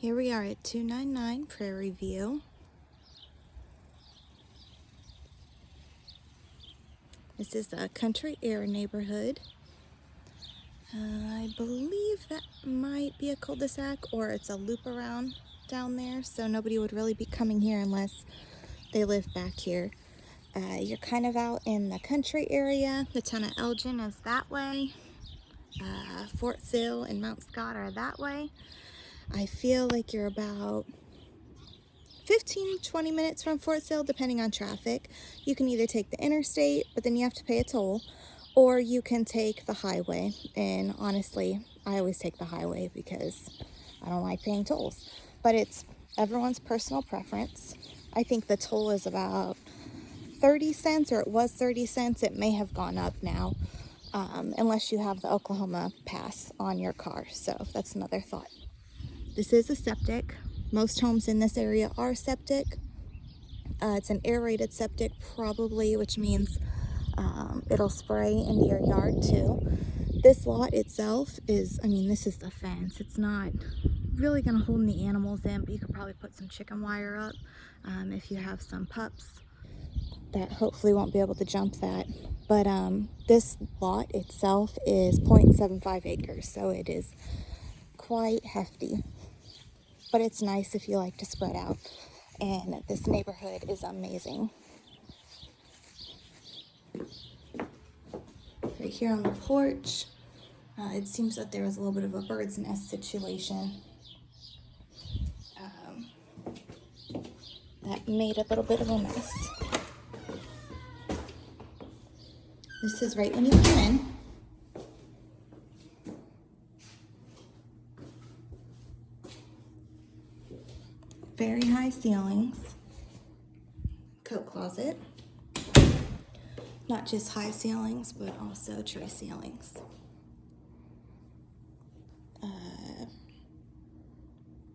Here we are at 299 Prairie View. This is the Country Air neighborhood. I believe that might be a cul-de-sac or it's a loop around down there, so nobody would really be coming here unless they live back here. You're kind of out in the country area. The town of Elgin is that way. Fort Sill and Mount Scott are that way. I feel like you're about 15-20 minutes from Fort Sill, depending on traffic. You can either take the interstate, but then you have to pay a toll, or you can take the highway. And honestly, I always take the highway because I don't like paying tolls. But it's everyone's personal preference. I think the toll is about 30 cents, or it was 30 cents. It may have gone up now, unless you have the Oklahoma pass on your car. So that's another thought. This is a septic. Most homes in this area are septic. It's an aerated septic probably, which means it'll spray into your yard too. This lot itself is, this is the fence. It's not really gonna hold any animals in, but you could probably put some chicken wire up if you have some pups that hopefully won't be able to jump that. But this lot itself is 0.75 acres, so it is quite hefty. But it's nice if you like to spread out. And this neighborhood is amazing. Right here on the porch, it seems that there was a little bit of a bird's nest situation. That made a little bit of a mess. This is right when you come in. Very high ceilings. Coat closet. Not just high ceilings, but also tray ceilings.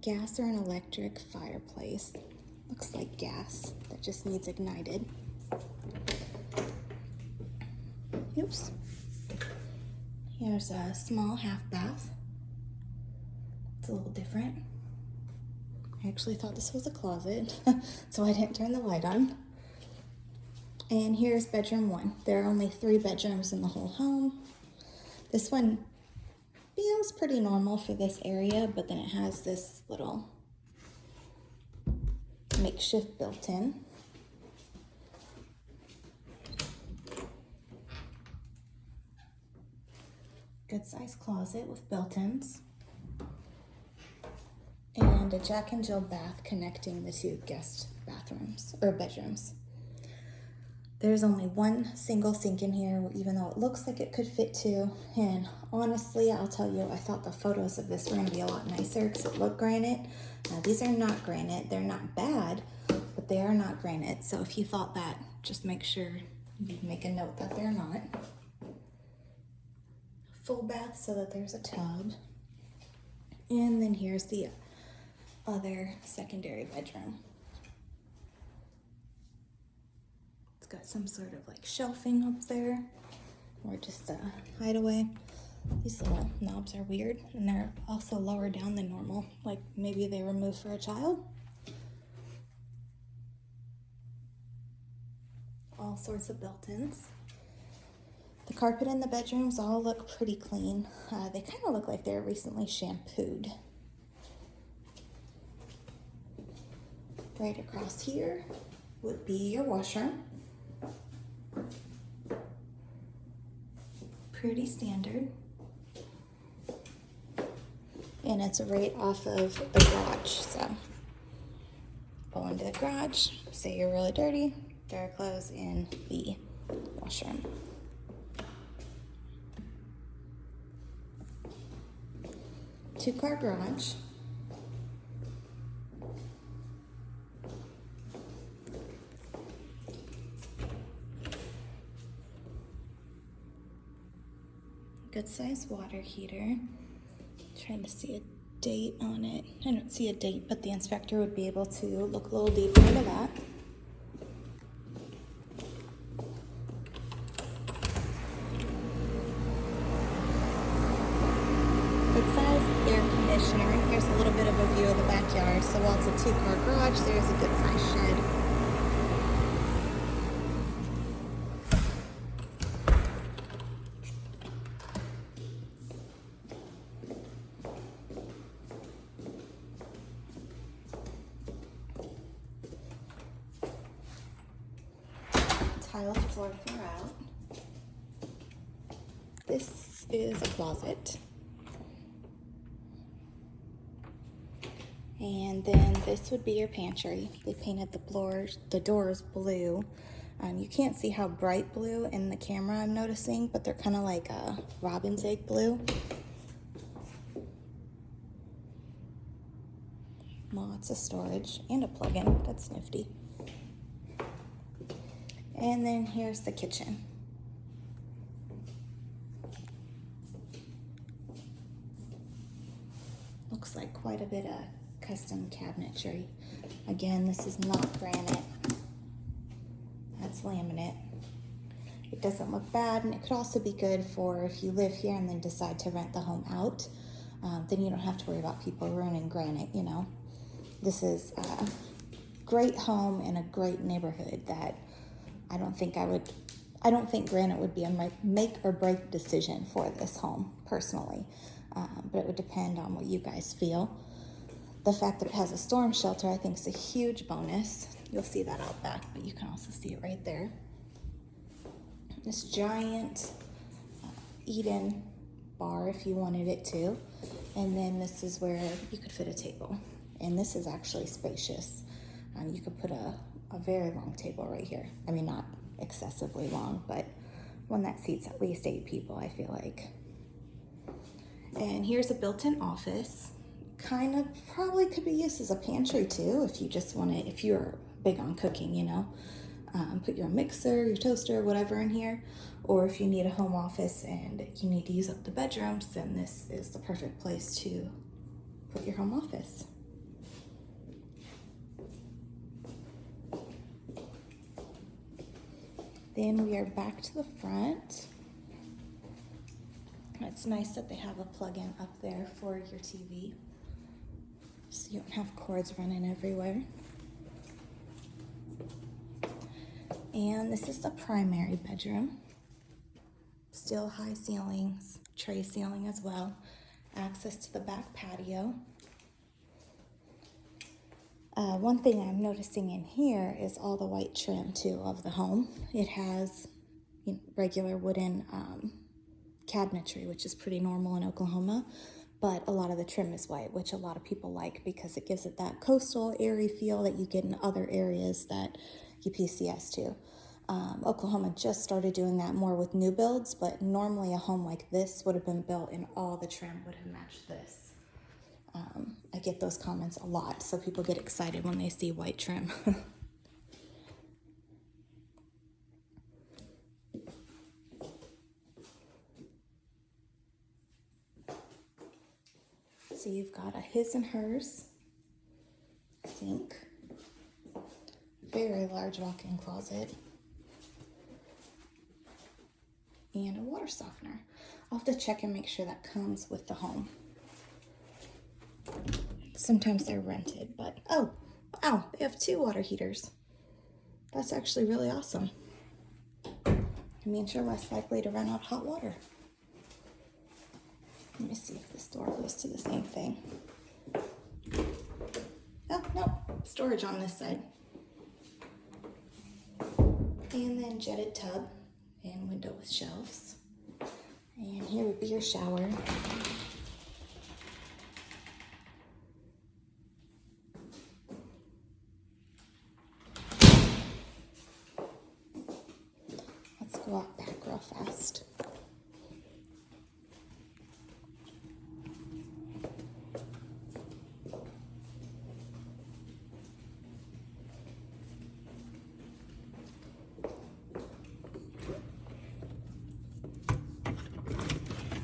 Gas or an electric fireplace. Looks like gas that just needs ignited. Oops. Here's a small half bath. It's a little different. I actually thought this was a closet, so I didn't turn the light on. And here's bedroom 1. There are only 3 bedrooms in the whole home. This one feels pretty normal for this area, but then it has this little makeshift built-in. Good sized closet with built-ins. And a Jack and Jill bath connecting the 2 guest bathrooms, or bedrooms. There's only 1 single sink in here, even though it looks like it could fit 2. And honestly, I'll tell you, I thought the photos of this were gonna be a lot nicer because it looked granite. Now these are not granite. They're not bad, but they are not granite. So if you thought that, just make sure you make a note that they're not. Full bath so that there's a tub. And then here's the other secondary bedroom. It's got some sort of like shelving up there, or just a hideaway. These little knobs are weird, and they're also lower down than normal, like maybe they were moved for a child. All sorts of built-ins. The carpet in the bedrooms all look pretty clean. They kind of look like they're recently shampooed. Right across here would be your washroom. Pretty standard. And it's right off of the garage, so go into the garage, say you're really dirty, throw your clothes in the washroom. Two-car garage. Good sized water heater. Trying to see a date on it. I don't see a date, but the inspector would be able to look a little deeper into that. Good size air conditioner. Here's a little bit of a view of the backyard. So while it's a 2-car garage, there's a good sized shed. Tiled floor throughout. This is a closet. And then this would be your pantry. They painted the doors blue. You can't see how bright blue in the camera, I'm noticing, but they're kind of like a robin's egg blue. Lots of storage and a plug-in. That's nifty. And then here's the kitchen. Looks like quite a bit of custom cabinetry. Again, this is not granite. That's laminate. It doesn't look bad, and it could also be good for if you live here and then decide to rent the home out. Then you don't have to worry about people ruining granite, you know. This is a great home in a great neighborhood that I don't think granite would be a make or break decision for this home personally, but it would depend on what you guys feel. The fact that it has a storm shelter, I think, is a huge bonus. You'll see that out back, but you can also see it right there. This giant eat-in bar if you wanted it to, and then this is where you could fit a table, and this is actually spacious. You could put a very long table right here. I mean, not excessively long, but one that seats at least 8 people, I feel like. And here's a built-in office. Kind of probably could be used as a pantry too, if you just want to, if you're big on cooking, you know. Put your mixer, your toaster, whatever in here. Or if you need a home office and you need to use up the bedrooms, then this is the perfect place to put your home office. Then we are back to the front. It's nice that they have a plug-in up there for your TV, so you don't have cords running everywhere. And this is the primary bedroom. Still high ceilings, tray ceiling as well. Access to the back patio. One thing I'm noticing in here is all the white trim too of the home. It has regular wooden cabinetry, which is pretty normal in Oklahoma, but a lot of the trim is white, which a lot of people like because it gives it that coastal, airy feel that you get in other areas that you PCS to. Oklahoma just started doing that more with new builds, but normally a home like this would have been built and all the trim would have matched this. I get those comments a lot, so people get excited when they see white trim. So you've got a his and hers sink, very large walk-in closet, and a water softener. I'll have to check and make sure that comes with the home. Sometimes they're rented, but oh, wow, they have 2 water heaters. That's actually really awesome. It means you're less likely to run out of hot water. Let me see if this door goes to the same thing. Oh, no, storage on this side. And then jetted tub and window with shelves. And here would be your shower. Let's go out back real fast.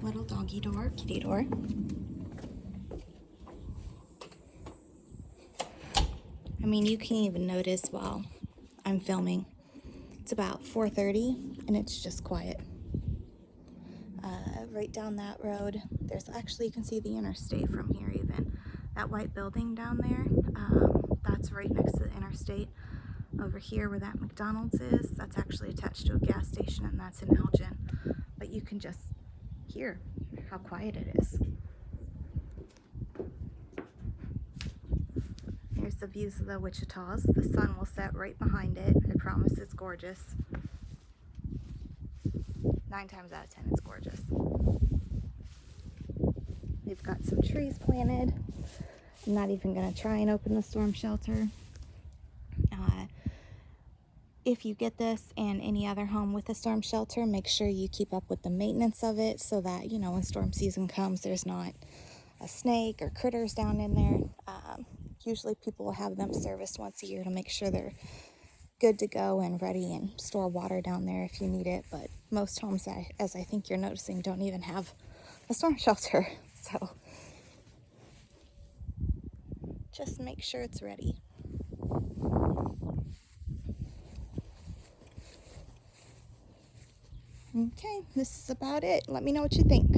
Little doggy door, kitty door. I mean, you can even notice while I'm filming, it's about 4:30 and it's just quiet. right down that road. There's actually, you can see the interstate from here even. That white building down there, that's right next to the interstate. Over here where that McDonald's is, that's actually attached to a gas station, and that's in Elgin. But you can just hear how quiet it is. Here's the views of the Wichitas. The sun will set right behind it. I promise it's gorgeous. 9 times out of 10 it's gorgeous. They've got some trees planted. I'm not even going to try and open the storm shelter. If you get this and any other home with a storm shelter, make sure you keep up with the maintenance of it so that, you know, when storm season comes, there's not a snake or critters down in there. Usually people will have them serviced once a year to make sure they're good to go and ready, and store water down there if you need it. But most homes, as I think you're noticing, don't even have a storm shelter. So just make sure it's ready. Okay, this is about it. Let me know what you think.